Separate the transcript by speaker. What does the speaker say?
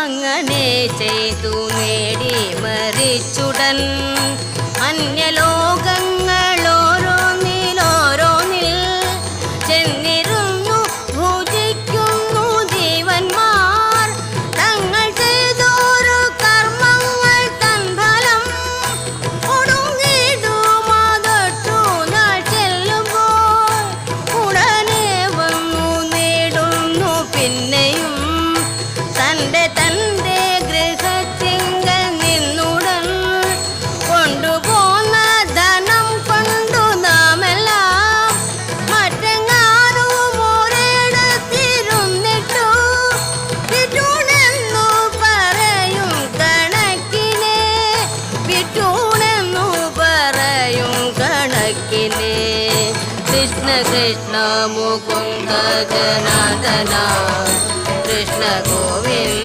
Speaker 1: അങ്ങനെ ചെയ്തു നേടി മരിച്ചുടൻ അന്യലോകങ്ങൾ ഓരോന്നിൽ ചെന്നിരുന്നു ഭുജിക്കുന്നു ജീവന്മാർ. തങ്ങൾ ചെയ്തോരു കർമ്മങ്ങൾ തൻ ഫലം ഒടുങ്ങിടുമാതൊട്ടു നാൾ ചെല്ലുമ്പോൾ ഉടനെ വന്നു നേടുന്നു പിന്നെയും തൻ്റെ ഗൃഹത്തിങ്കൽ നിന്നുടൻ കൊണ്ടുപോന്ന ധനം കൊണ്ടു നാമെല്ലാം മറ്റെങ്ങാനും ഒരിടത്തിരുന്നിട്ടു വിറ്റൂണെന്നു പറയും കണക്കിനെ കൃഷ്ണ കൃഷ്ണ മുകുന്ദ ജനാർദ്ദന കൃഷ്ണ ഗോവിന്ദ.